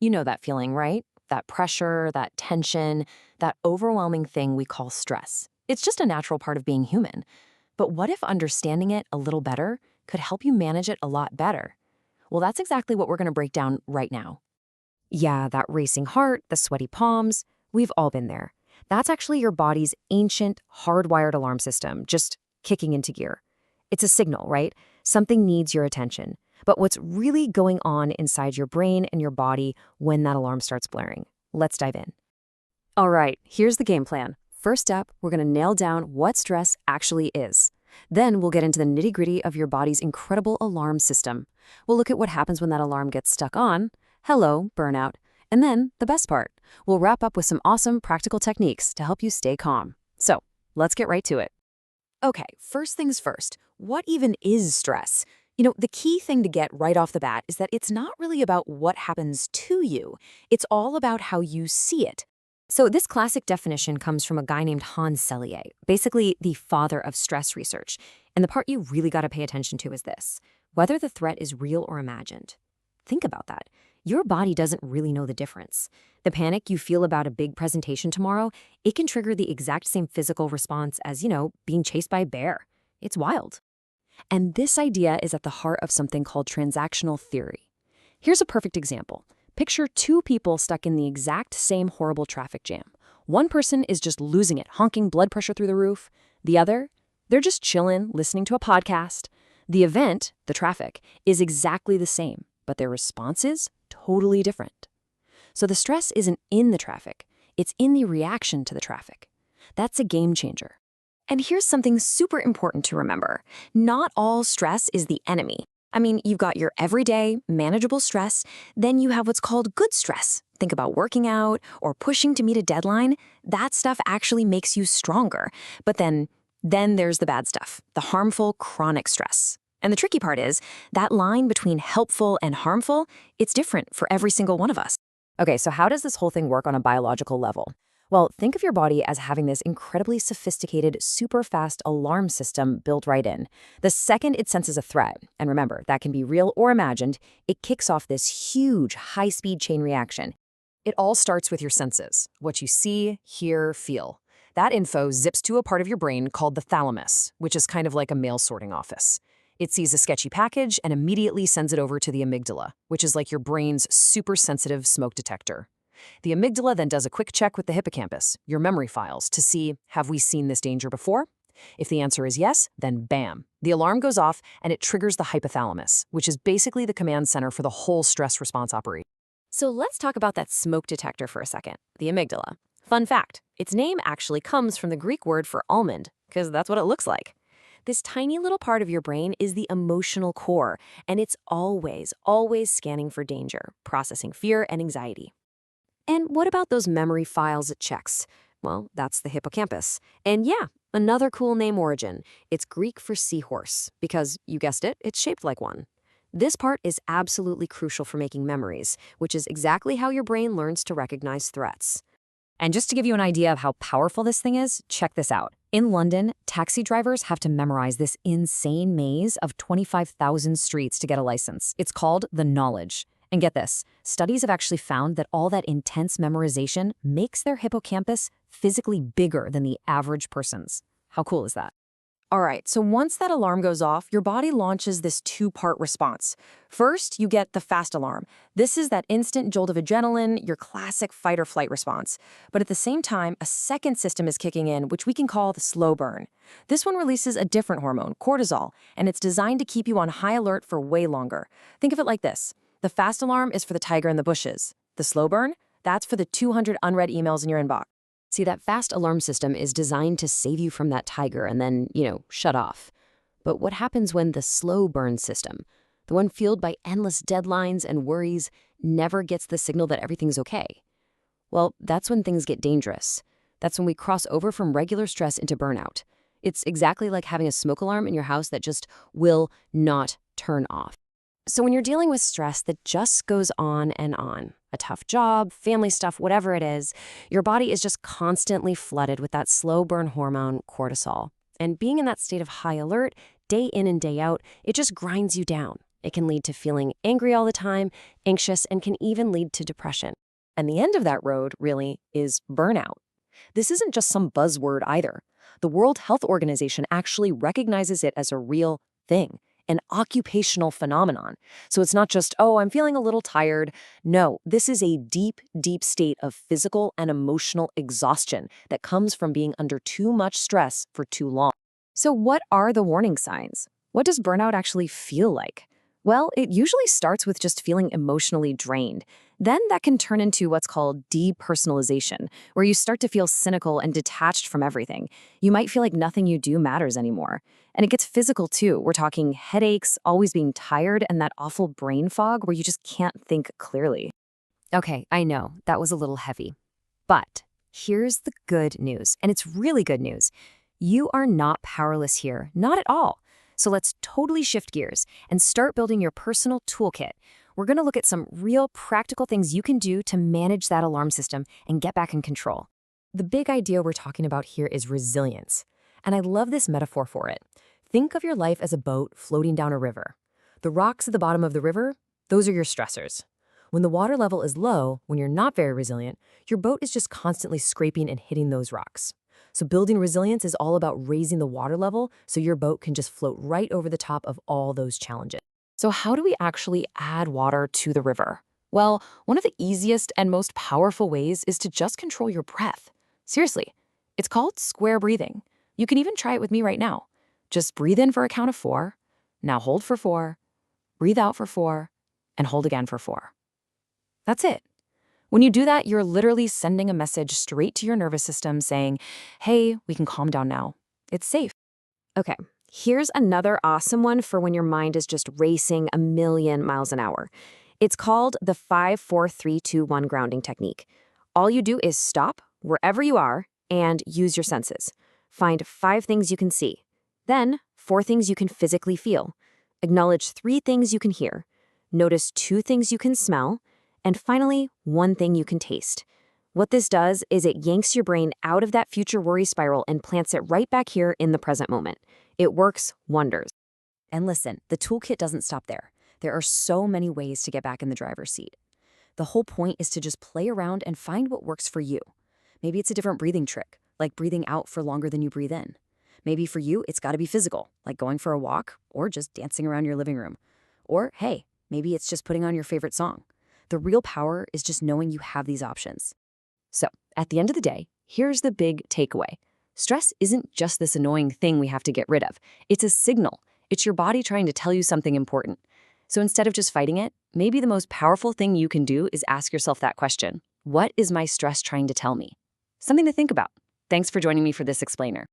You know that feeling, right? That pressure, that tension, that overwhelming thing we call stress. It's just a natural part of being human. But what if understanding it a little better could help you manage it a lot better? Well, that's exactly what we're going to break down right now. Yeah, that racing heart, the sweaty palms, we've all been there. That's actually your body's ancient, hardwired alarm system just kicking into gear. It's a signal, right? Something needs your attention. But what's really going on inside your brain and your body when that alarm starts blaring? Let's dive in. All right, here's the game plan. First up, we're going to nail down what stress actually is. Then we'll get into the nitty-gritty of your body's incredible alarm system. We'll look at what happens when that alarm gets stuck on. Hello, burnout. And then, the best part, we'll wrap up with some awesome practical techniques to help you stay calm. So, let's get right to it. Okay, first things first, what even is stress? The key thing to get right off the bat is that it's not really about what happens to you. It's all about how you see it. So this classic definition comes from a guy named Hans Selye, basically the father of stress research. And the part you really got to pay attention to is this: whether the threat is real or imagined. Think about that. Your body doesn't really know the difference. The panic you feel about a big presentation tomorrow, it can trigger the exact same physical response as, being chased by a bear. It's wild. And this idea is at the heart of something called transactional theory. Here's a perfect example. Picture two people stuck in the exact same horrible traffic jam. One person is just losing it, honking blood pressure through the roof. The other, they're just chilling, listening to a podcast. The event, the traffic, is exactly the same, but their response is totally different. So the stress isn't in the traffic, it's in the reaction to the traffic. That's a game changer. And here's something super important to remember. Not all stress is the enemy. I mean, you've got your everyday, manageable stress, then you have what's called good stress. Think about working out or pushing to meet a deadline. That stuff actually makes you stronger. But then there's the bad stuff, the harmful, chronic stress. And the tricky part is, that line between helpful and harmful, it's different for every single one of us. Okay, so how does this whole thing work on a biological level? Well, think of your body as having this incredibly sophisticated, super fast alarm system built right in. The second it senses a threat, and remember, that can be real or imagined, it kicks off this huge, high-speed chain reaction. It all starts with your senses, what you see, hear, feel. That info zips to a part of your brain called the thalamus, which is kind of like a mail sorting office. It sees a sketchy package and immediately sends it over to the amygdala, which is like your brain's super sensitive smoke detector. The amygdala then does a quick check with the hippocampus, your memory files, to see, have we seen this danger before? If the answer is yes, then bam, the alarm goes off and it triggers the hypothalamus, which is basically the command center for the whole stress response operation. So let's talk about that smoke detector for a second, the amygdala. Fun fact, its name actually comes from the Greek word for almond, because that's what it looks like. This tiny little part of your brain is the emotional core, and it's always scanning for danger, processing fear and anxiety. And what about those memory files it checks? Well, that's the hippocampus. And yeah, another cool name origin. It's Greek for seahorse, because, you guessed it, it's shaped like one. This part is absolutely crucial for making memories, which is exactly how your brain learns to recognize threats. And just to give you an idea of how powerful this thing is, check this out. In London, taxi drivers have to memorize this insane maze of 25,000 streets to get a license. It's called the knowledge. And get this, studies have actually found that all that intense memorization makes their hippocampus physically bigger than the average person's. How cool is that? All right, so once that alarm goes off, your body launches this two-part response. First, you get the fast alarm. This is that instant jolt of adrenaline, your classic fight or flight response. But at the same time, a second system is kicking in, which we can call the slow burn. This one releases a different hormone, cortisol, and it's designed to keep you on high alert for way longer. Think of it like this. The fast alarm is for the tiger in the bushes. The slow burn, that's for the 200 unread emails in your inbox. See, that fast alarm system is designed to save you from that tiger and then, shut off. But what happens when the slow burn system, the one fueled by endless deadlines and worries, never gets the signal that everything's okay? Well, that's when things get dangerous. That's when we cross over from regular stress into burnout. It's exactly like having a smoke alarm in your house that just will not turn off. So when you're dealing with stress that just goes on and on, a tough job, family stuff, whatever it is, your body is just constantly flooded with that slow burn hormone, cortisol. And being in that state of high alert, day in and day out, it just grinds you down. It can lead to feeling angry all the time, anxious, and can even lead to depression. And the end of that road, really, is burnout. This isn't just some buzzword either. The World Health Organization actually recognizes it as a real thing, an occupational phenomenon. So it's not just, oh, I'm feeling a little tired. No, this is a deep, deep state of physical and emotional exhaustion that comes from being under too much stress for too long. So what are the warning signs? What does burnout actually feel like? Well, it usually starts with just feeling emotionally drained. Then that can turn into what's called depersonalization, where you start to feel cynical and detached from everything. You might feel like nothing you do matters anymore. And it gets physical too. We're talking headaches, always being tired, and that awful brain fog where you just can't think clearly. Okay, I know, that was a little heavy. But here's the good news, and it's really good news. You are not powerless here, not at all. So let's totally shift gears and start building your personal toolkit. We're going to look at some real practical things you can do to manage that alarm system and get back in control. The big idea we're talking about here is resilience. And I love this metaphor for it. Think of your life as a boat floating down a river. The rocks at the bottom of the river, those are your stressors. When the water level is low, when you're not very resilient, your boat is just constantly scraping and hitting those rocks. So building resilience is all about raising the water level so your boat can just float right over the top of all those challenges. So how do we actually add water to the river? Well, one of the easiest and most powerful ways is to just control your breath. Seriously, it's called square breathing. You can even try it with me right now. Just breathe in for a count of 4, now hold for 4, breathe out for 4, and hold again for 4. That's it. When you do that, you're literally sending a message straight to your nervous system saying, hey, we can calm down now. It's safe. Okay, here's another awesome one for when your mind is just racing a million miles an hour. It's called the 5-4-3-2-1 grounding technique. All you do is stop wherever you are and use your senses. Find 5 things you can see. Then 4 things you can physically feel. Acknowledge 3 things you can hear. Notice 2 things you can smell. And finally, 1 thing you can taste. What this does is it yanks your brain out of that future worry spiral and plants it right back here in the present moment. It works wonders. And listen, the toolkit doesn't stop there. There are so many ways to get back in the driver's seat. The whole point is to just play around and find what works for you. Maybe it's a different breathing trick, like breathing out for longer than you breathe in. Maybe for you, it's got to be physical, like going for a walk or just dancing around your living room. Or, hey, maybe it's just putting on your favorite song. The real power is just knowing you have these options. So, at the end of the day, here's the big takeaway. Stress isn't just this annoying thing we have to get rid of. It's a signal. It's your body trying to tell you something important. So instead of just fighting it, maybe the most powerful thing you can do is ask yourself that question. What is my stress trying to tell me? Something to think about. Thanks for joining me for this explainer.